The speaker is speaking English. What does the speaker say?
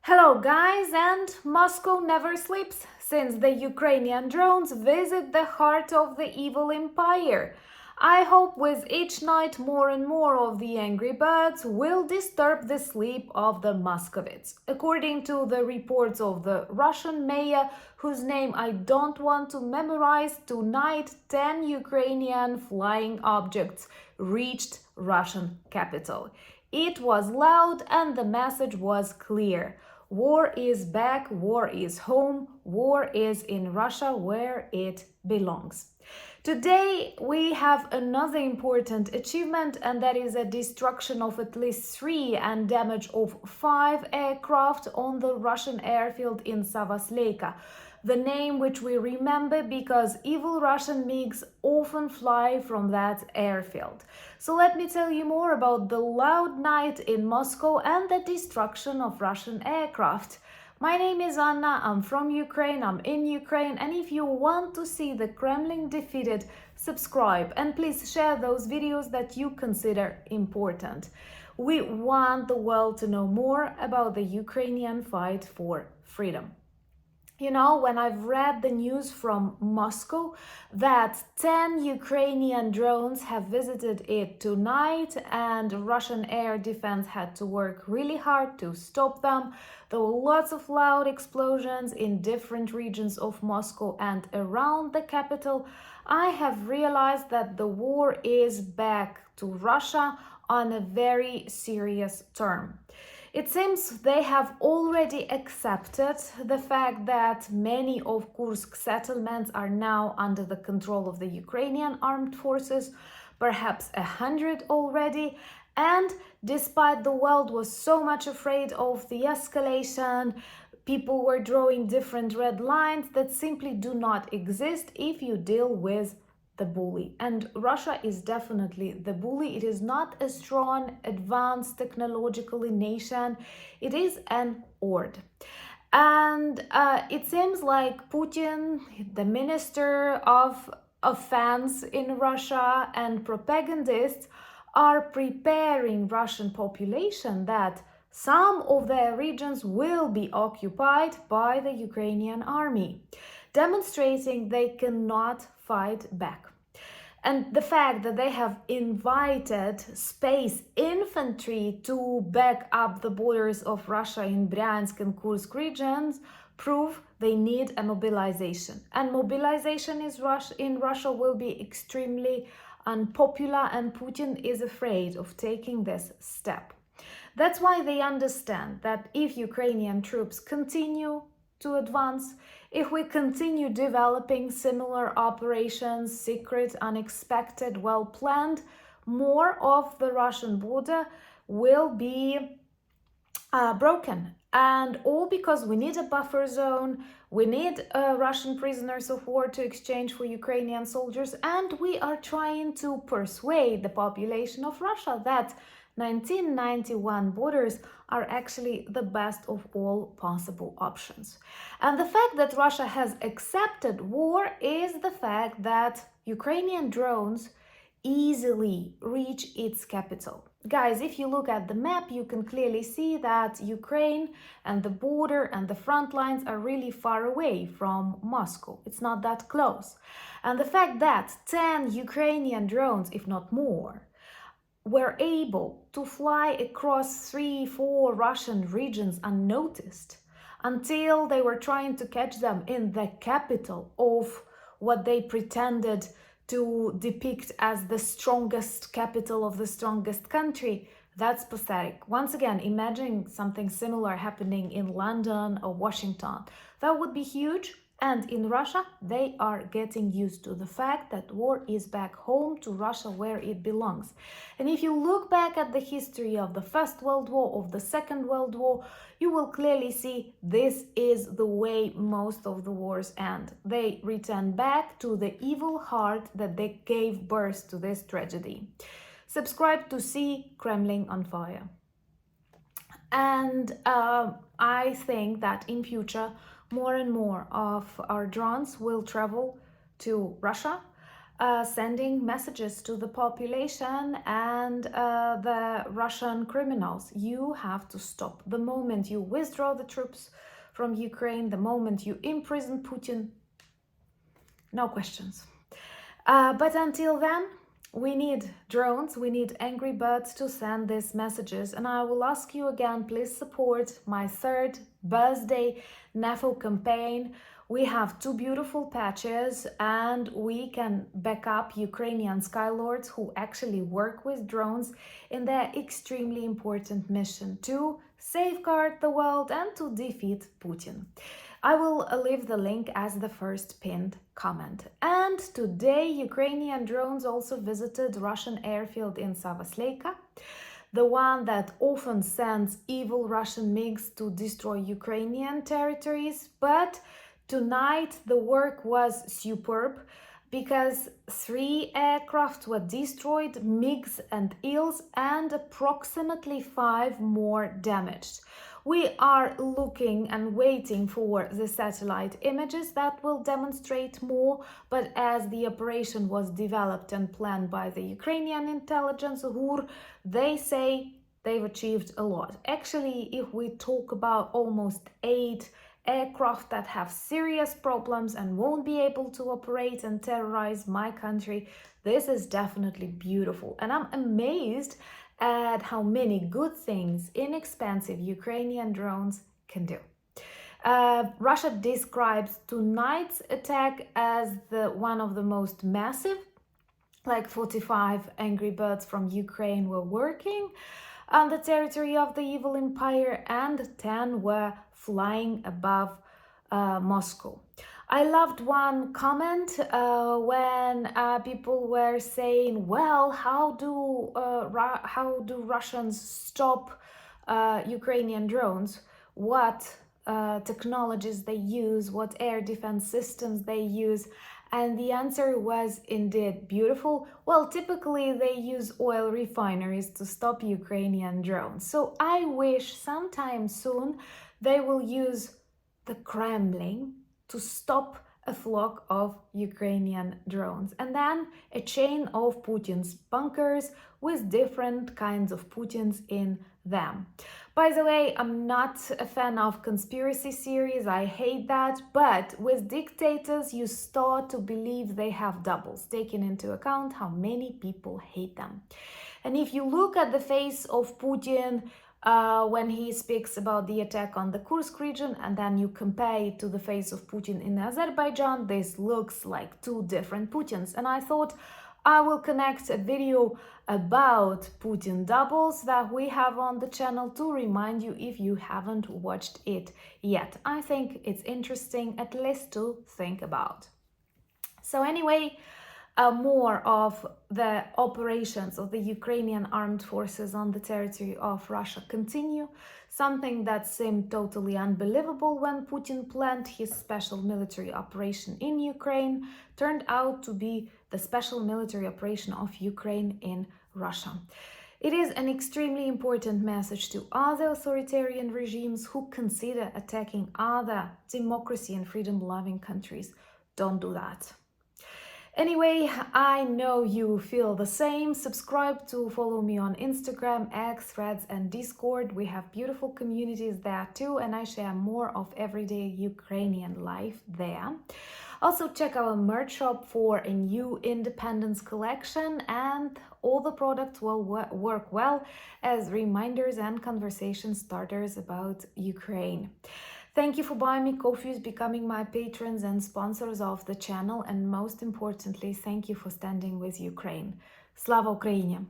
Hello guys, and Moscow never sleeps since the Ukrainian drones visit the heart of the evil empire. I hope with each night more and more of the angry birds will disturb the sleep of the Moscovites. According to the reports of the Russian mayor, whose name I don't want to memorize, tonight 10 Ukrainian flying objects reached Russian capital. It was loud and the message was clear. War is back, war is home, war is in Russia where it belongs. Today we have another important achievement, and that is a destruction of at least 3 and damage of 5 aircraft on the Russian airfield in Savasleyka. The name which we remember because evil Russian MiGs often fly from that airfield. So let me tell you more about the loud night in Moscow and the destruction of Russian aircraft. My name is Anna, I'm from Ukraine, I'm in Ukraine, and if you want to see the Kremlin defeated, subscribe and please share those videos that you consider important. We want the world to know more about the Ukrainian fight for freedom. You know, when I've read the news from Moscow that 10 Ukrainian drones have visited it tonight and Russian air defense had to work really hard to stop them, there were lots of loud explosions in different regions of Moscow and around the capital, I have realized that the war is back to Russia on a very serious term. It seems they have already accepted the fact that many of Kursk settlements are now under the control of the Ukrainian armed forces, perhaps 100 already, and despite the world was so much afraid of the escalation, people were drawing different red lines that simply do not exist if you deal with the bully. And Russia is definitely the bully. It is not a strong, advanced technologically nation. It is an horde. And it seems like Putin, the minister of offense in Russia, and propagandists are preparing Russian population that some of their regions will be occupied by the Ukrainian army, demonstrating they cannot fight back. And the fact that they have invited space infantry to back up the borders of Russia in Bryansk and Kursk regions prove they need a mobilization. And mobilization in Russia will be extremely unpopular, and Putin is afraid of taking this step. That's why they understand that if Ukrainian troops continue to advance, if we continue developing similar operations, secret, unexpected, well-planned, more of the Russian border will be broken. And all because we need a buffer zone, we need Russian prisoners of war to exchange for Ukrainian soldiers, and we are trying to persuade the population of Russia that 1991 borders are actually the best of all possible options. And the fact that Russia has accepted war is the fact that Ukrainian drones easily reach its capital. Guys, if you look at the map, you can clearly see that Ukraine and the border and the front lines are really far away from Moscow. It's not that close. And the fact that 10 Ukrainian drones, if not more, were able to fly across 3-4 Russian regions unnoticed until they were trying to catch them in the capital of what they pretended to depict as the strongest capital of the strongest country, that's pathetic. Once again, imagine something similar happening in London or Washington. That would be huge. And in Russia, they are getting used to the fact that war is back home to Russia where it belongs. And if you look back at the history of the First World War, of the Second World War, you will clearly see this is the way most of the wars end. They return back to the evil heart that they gave birth to this tragedy. Subscribe to see Kremlin on fire. And I think that in future, more and more of our drones will travel to Russia sending messages to the population and the Russian criminals. You have to stop. The moment you withdraw the troops from Ukraine, the moment you imprison Putin, no questions. But until then, we need drones, we need Angry Birds to send these messages. And I will ask you again, please support my 3rd birthday NAFO campaign. We have 2 beautiful patches and we can back up Ukrainian skylords who actually work with drones in their extremely important mission to safeguard the world and to defeat Putin. I will leave the link as the first pinned comment. And today, Ukrainian drones also visited Russian airfield in Savasleyka, the one that often sends evil Russian MiGs to destroy Ukrainian territories. But tonight, the work was superb because 3 aircraft were destroyed, MiGs and ILs, and approximately 5 more damaged. We are looking and waiting for the satellite images that will demonstrate more, but as the operation was developed and planned by the Ukrainian intelligence, GUR, they say they've achieved a lot. Actually, if we talk about almost 8 aircraft that have serious problems and won't be able to operate and terrorize my country, this is definitely beautiful. And I'm amazed at how many good things inexpensive Ukrainian drones can do. Russia describes tonight's attack as one of the most massive, like 45 Angry Birds from Ukraine were working on the territory of the evil empire and 10 were flying above Moscow. I loved one comment when people were saying, well, how do Russians stop Ukrainian drones? What technologies they use, what air defense systems they use? And the answer was indeed beautiful. Well, typically they use oil refineries to stop Ukrainian drones. So I wish sometime soon they will use the Kremlin to stop a flock of Ukrainian drones. And then a chain of Putin's bunkers with different kinds of Putins in them. By the way, I'm not a fan of conspiracy theories, I hate that, but with dictators you start to believe they have doubles, taking into account how many people hate them. And if you look at the face of Putin when he speaks about the attack on the Kursk region, and then you compare it to the face of Putin in Azerbaijan, this looks like 2 different Putins. And I thought I will connect a video about Putin doubles that we have on the channel to remind you if you haven't watched it yet. I think it's interesting at least to think about. So anyway, more of the operations of the Ukrainian armed forces on the territory of Russia continue. Something that seemed totally unbelievable when Putin planned his special military operation in Ukraine turned out to be the special military operation of Ukraine in Russia. It is an extremely important message to other authoritarian regimes who consider attacking other democracy and freedom-loving countries. Don't do that. Anyway, I know you feel the same. Subscribe to follow me on Instagram, X, Threads, and Discord. We have beautiful communities there too, and I share more of everyday Ukrainian life there. Also, check our merch shop for a new independence collection, and all the products will work well as reminders and conversation starters about Ukraine. Thank you for buying me coffees, becoming my patrons and sponsors of the channel, and most importantly, thank you for standing with Ukraine. Slava Ukraini!